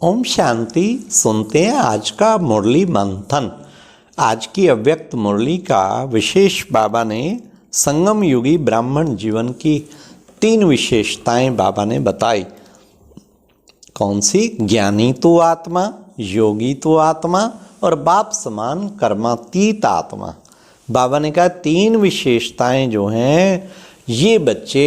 ओम शांति। सुनते हैं आज का मुरली मंथन। आज की अव्यक्त मुरली का विशेष बाबा ने संगम युगी ब्राह्मण जीवन की 3 विशेषताएं बाबा ने बताई। कौन सी? ज्ञानी तो आत्मा, योगी तो आत्मा और बाप समान कर्मातीत आत्मा। बाबा ने कहा 3 विशेषताएं जो हैं ये बच्चे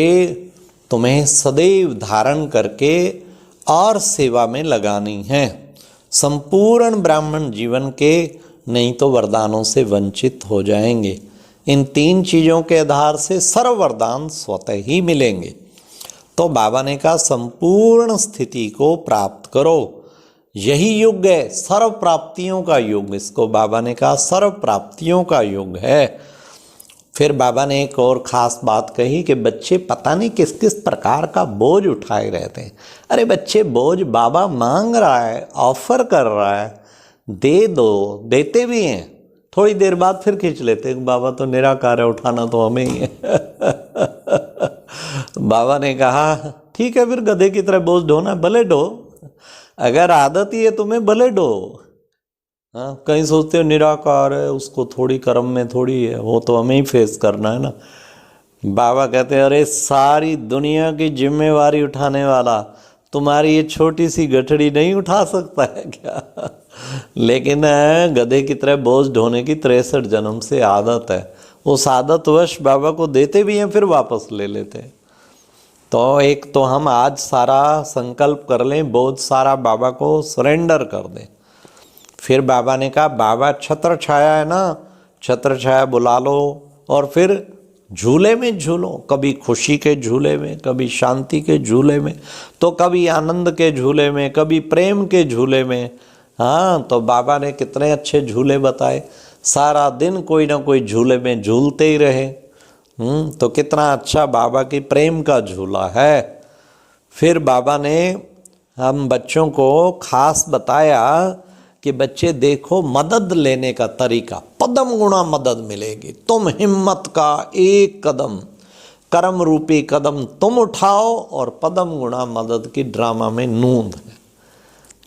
तुम्हें सदैव धारण करके और सेवा में लगानी है। संपूर्ण ब्राह्मण जीवन के, नहीं तो वरदानों से वंचित हो जाएंगे। इन 3 चीज़ों के आधार से सर्व वरदान स्वतः ही मिलेंगे। तो बाबा ने कहा संपूर्ण स्थिति को प्राप्त करो, यही युग है, सर्व प्राप्तियों का युग। इसको बाबा ने कहा सर्व प्राप्तियों का युग है। फिर बाबा ने एक और ख़ास बात कही कि बच्चे पता नहीं किस किस प्रकार का बोझ उठाए रहते हैं। अरे बच्चे, बोझ बाबा मांग रहा है, ऑफर कर रहा है, दे दो, देते भी हैं। थोड़ी देर बाद फिर खींच लेते हैं, बाबा तो निराकार है, उठाना तो हमें ही है। बाबा ने कहा ठीक है, फिर गधे की तरह बोझ ढोना, भले ढो, अगर आदत ही है तुम्हें भले ढो। हाँ, कहीं सोचते हो निराकार है, उसको थोड़ी कर्म में थोड़ी है, वो तो हमें ही फेस करना है ना। बाबा कहते हैं अरे सारी दुनिया की जिम्मेवारी उठाने वाला तुम्हारी ये छोटी सी गठड़ी नहीं उठा सकता है क्या? लेकिन गधे की तरह बोझ ढोने की 63 जन्म से आदत है। उस आदतवश बाबा को देते भी हैं, फिर वापस ले लेते हैं। तो एक तो हम आज सारा संकल्प कर लें, बोझ सारा बाबा को सरेंडर कर दें। फिर बाबा ने कहा बाबा छत्र छाया है ना, छत्र छाया बुला लो और फिर झूले में झूलो, कभी खुशी के झूले में, कभी शांति के झूले में, तो कभी आनंद के झूले में, कभी प्रेम के झूले में। हाँ, तो बाबा ने कितने अच्छे झूले बताए। सारा दिन कोई ना कोई झूले में झूलते ही रहे। तो कितना अच्छा बाबा की प्रेम का झूला है। फिर बाबा ने हम बच्चों को खास बताया कि बच्चे देखो मदद लेने का तरीका, पदम गुणा मदद मिलेगी। तुम हिम्मत का एक कदम, कर्म रूपी कदम तुम उठाओ और पदम गुणा मदद की ड्रामा में नूंद है।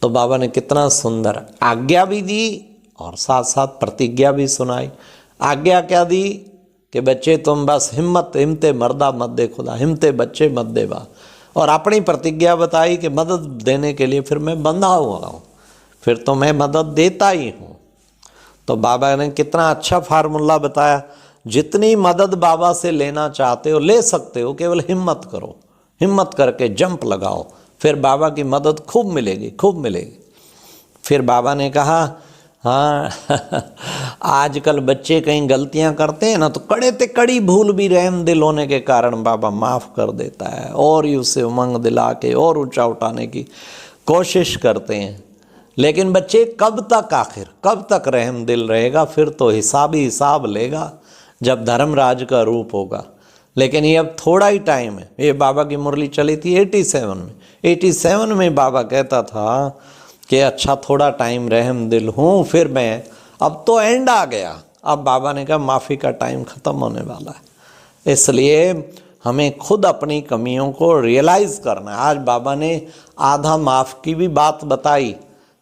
तो बाबा ने कितना सुंदर आज्ञा भी दी और साथ साथ प्रतिज्ञा भी सुनाई। आज्ञा क्या दी कि बच्चे तुम बस हिम्मते मर्दा मत दे खुदा, हिम्मते बच्चे मत दे बा। और अपनी प्रतिज्ञा बताई कि मदद देने के लिए फिर मैं बंधा हुआ हूँ, फिर तो मैं मदद देता ही हूँ। तो बाबा ने कितना अच्छा फार्मूला बताया। जितनी मदद बाबा से लेना चाहते हो ले सकते हो, केवल हिम्मत करो, हिम्मत करके जंप लगाओ, फिर बाबा की मदद खूब मिलेगी, खूब मिलेगी। फिर बाबा ने कहा हाँ आजकल बच्चे कहीं गलतियां करते हैं ना, तो कड़े ते कड़ी भूल भी रहम दिल होने के कारण बाबा माफ़ कर देता है और ही उसे उमंग दिला के और ऊंचा उठाने की कोशिश करते हैं। लेकिन बच्चे कब तक, आखिर कब तक रहम दिल रहेगा? फिर तो हिसाब ही हिसाब लेगा जब धर्मराज का रूप होगा। लेकिन ये अब थोड़ा ही टाइम है। ये बाबा की मुरली चली थी 87 में। 87 में बाबा कहता था कि अच्छा थोड़ा टाइम रहम दिल हूँ, फिर मैं, अब तो एंड आ गया। अब बाबा ने कहा माफ़ी का टाइम ख़त्म होने वाला है, इसलिए हमें खुद अपनी कमियों को रियलाइज़ करना है। आज बाबा ने आधा माफ़ की भी बात बताई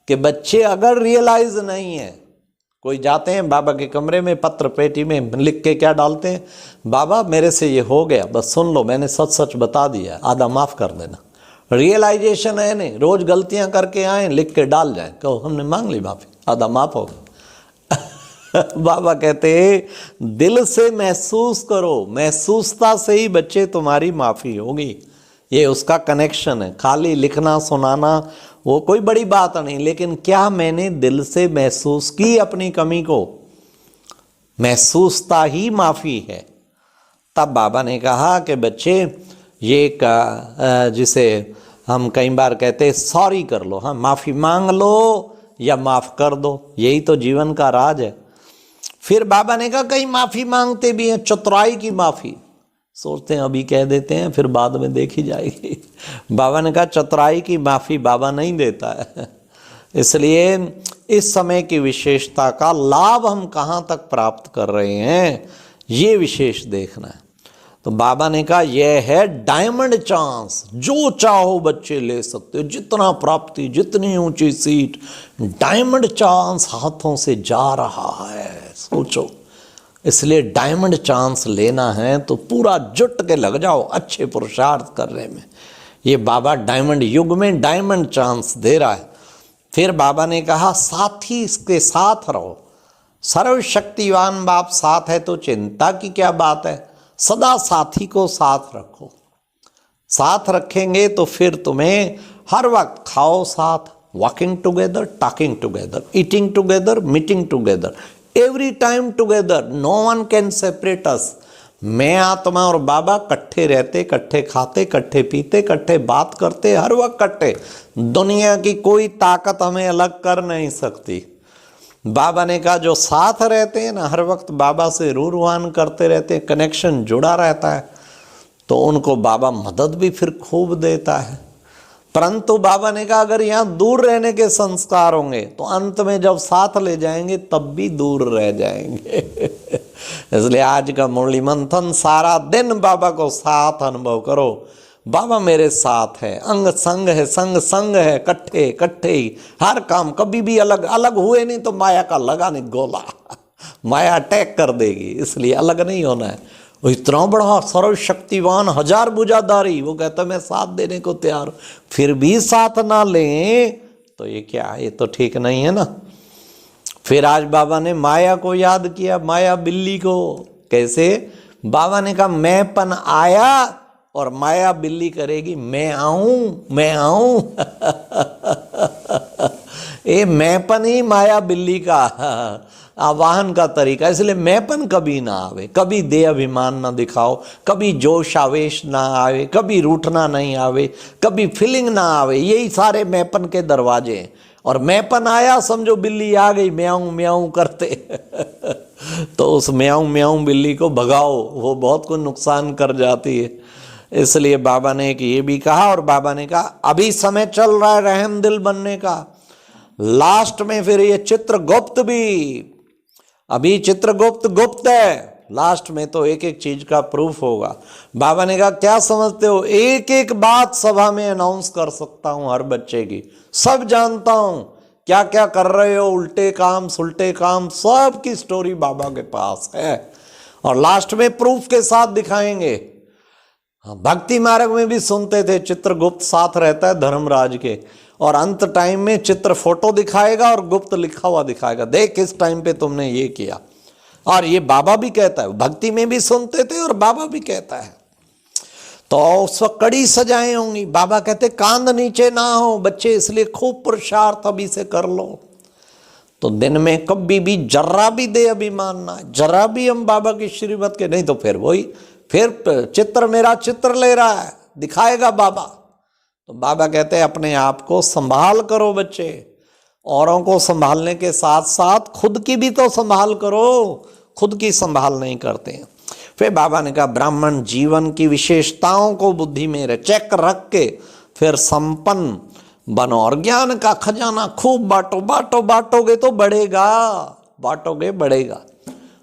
कि बच्चे अगर रियलाइज नहीं है, कोई जाते हैं बाबा के कमरे में, पत्र पेटी में लिख के क्या डालते हैं, बाबा मेरे से ये हो गया, बस सुन लो, मैंने सच सच बता दिया, आधा माफ़ कर देना। रियलाइजेशन है नहीं, रोज़ गलतियां करके आए, लिख के डाल जाए, कहो हमने मांग ली माफ़ी, आधा माफ़ हो गया। बाबा कहते हैं दिल से महसूस करो, महसूसता से ही बच्चे तुम्हारी माफ़ी होगी। ये उसका कनेक्शन है। खाली लिखना सुनाना वो कोई बड़ी बात नहीं, लेकिन क्या मैंने दिल से महसूस की अपनी कमी को, महसूसता ही माफ़ी है। तब बाबा ने कहा कि बच्चे ये जिसे हम कई बार कहते हैं सॉरी कर लो, हाँ माफ़ी मांग लो या माफ़ कर दो, यही तो जीवन का राज है। फिर बाबा ने कहा कई माफ़ी मांगते भी हैं, चतुराई की माफ़ी, सोचते हैं अभी कह देते हैं फिर बाद में देखी जाएगी। बाबा ने कहा चतुराई की माफ़ी बाबा नहीं देता है। इसलिए इस समय की विशेषता का लाभ हम कहाँ तक प्राप्त कर रहे हैं, ये विशेष देखना है। तो बाबा ने कहा यह है डायमंड चांस, जो चाहो बच्चे ले सकते हो, जितना प्राप्ति, जितनी ऊंची सीट, डायमंड चांस हाथों से जा रहा है, सोचो। इसलिए डायमंड चांस लेना है तो पूरा जुट के लग जाओ अच्छे पुरुषार्थ करने में। ये बाबा डायमंड युग में डायमंड चांस दे रहा है। फिर बाबा ने कहा साथी इसके साथ रहो, सर्वशक्तिवान बाप साथ है तो चिंता की क्या बात है, सदा साथी को साथ रखो। साथ रखेंगे तो फिर तुम्हें हर वक्त खाओ साथ, walking together, talking together, eating together, meeting together, every time together, no one can separate us. मैं आत्मा और बाबा इकट्ठे रहते, इकट्ठे खाते, इकट्ठे पीते, इकट्ठे बात करते, हर वक्त इकट्ठे। दुनिया की कोई ताकत हमें अलग कर नहीं सकती। बाबा ने कहा जो साथ रहते हैं ना, हर वक्त बाबा से रूरवान करते रहते हैं, कनेक्शन जुड़ा रहता है, तो उनको बाबा मदद भी फिर खूब देता है। परंतु बाबा ने कहा अगर यहाँ दूर रहने के संस्कार होंगे तो अंत में जब साथ ले जाएंगे तब भी दूर रह जाएंगे। इसलिए आज का मुरली मंथन सारा दिन बाबा को साथ अनुभव करो। बाबा मेरे साथ है, अंग संग है, संग संग है, कट्ठे कट्ठे ही हर काम। कभी भी अलग अलग हुए नहीं तो माया का लगा नहीं गोला, माया अटैक कर देगी। इसलिए अलग नहीं होना है। वो इतना बड़ा सर्वशक्तिवान हजार भुजाधारी, वो कहता मैं साथ देने को तैयार हूं, फिर भी साथ ना लें तो ये क्या, ये तो ठीक नहीं है ना। फिर आज बाबा ने माया को याद किया, माया बिल्ली को। कैसे? बाबा ने कहा मैंपन आया और माया बिल्ली करेगी मैं आऊं मैं आऊं। ये मैंपन ही माया बिल्ली का आवाहन का तरीका। इसलिए मैंपन कभी ना आवे, कभी देह अभिमान ना दिखाओ, कभी जोश आवेश ना आवे, कभी रूठना नहीं आवे, कभी फीलिंग ना आवे। यही सारे मैंपन के दरवाजे हैं। और मैंपन आया समझो बिल्ली आ गई म्याऊं म्याऊं करते। तो उस म्याऊं म्याऊं बिल्ली को भगाओ, वो बहुत कुछ नुकसान कर जाती है। इसलिए बाबा ने एक ये भी कहा, और बाबा ने कहा अभी समय चल रहा है रहम दिल बनने का। लास्ट में फिर ये चित्रगुप्त भी, अभी चित्रगुप्त गुप्त है, लास्ट में तो एक एक चीज का प्रूफ होगा। बाबा ने कहा क्या समझते हो, एक एक बात सभा में अनाउंस कर सकता हूं हर बच्चे की, सब जानता हूं क्या क्या कर रहे हो, उल्टे काम सुलटे काम, सब की स्टोरी बाबा के पास है। और लास्ट में प्रूफ के साथ दिखाएंगे। भक्ति मार्ग में भी सुनते थे चित्रगुप्त साथ रहता है धर्मराज के, और अंत टाइम में चित्र फोटो दिखाएगा और गुप्त लिखा हुआ दिखाएगा, देख किस टाइम पे तुमने ये किया। और ये बाबा भी कहता है, भक्ति में भी सुनते थे और बाबा भी कहता है। तो उस वक्त कड़ी सजाएं होंगी। बाबा कहते कांध नीचे ना हो बच्चे, इसलिए खूब पुरुषार्थ अभी से कर लो। तो दिन में कभी भी जर्रा भी दे अभिमान ना, जरा भी हम बाबा की श्रीमत के नहीं तो फिर वही, फिर चित्र मेरा चित्र ले रहा है, दिखाएगा बाबा। तो बाबा कहते हैं अपने आप को संभाल करो बच्चे, औरों को संभालने के साथ साथ खुद की भी तो संभाल करो, खुद की संभाल नहीं करते हैं। फिर बाबा ने कहा ब्राह्मण जीवन की विशेषताओं को बुद्धि में चेक रख के फिर संपन्न बनो, और ज्ञान का खजाना खूब बांटो, बांटो बांटोगे तो बढ़ेगा, बांटोगे बढ़ेगा।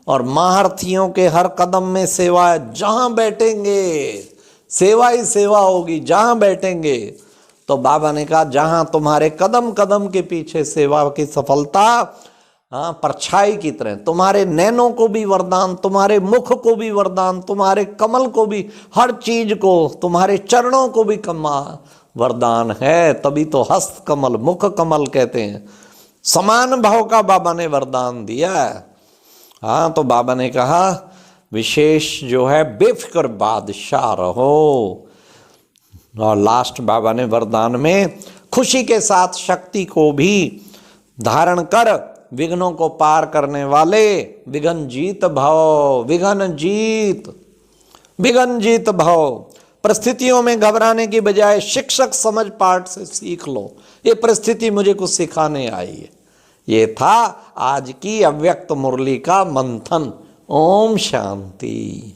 और महारथियों के हर कदम में सेवा है, जहां बैठेंगे सेवा ही सेवा होगी, जहां बैठेंगे। तो बाबा ने कहा जहां तुम्हारे कदम कदम के पीछे सेवा की सफलता, हाँ परछाई की तरह, तुम्हारे नैनों को भी वरदान, तुम्हारे मुख को भी वरदान, तुम्हारे कमल को भी, हर चीज को, तुम्हारे चरणों को भी वरदान है। तभी तो हस्त कमल मुख कमल कहते हैं। समान भाव का बाबा ने वरदान दिया है। हाँ, तो बाबा ने कहा विशेष जो है बेफिक्र बादशाह रहो। और लास्ट बाबा ने वरदान में खुशी के साथ शक्ति को भी धारण कर विघ्नों को पार करने वाले विघ्न जीत भव, विघ्न जीत भव। परिस्थितियों में घबराने की बजाय शिक्षक समझ पाठ से सीख लो, ये परिस्थिति मुझे कुछ सिखाने आई है। ये था आज की अव्यक्त मुरली का मंथन। ओम शांति।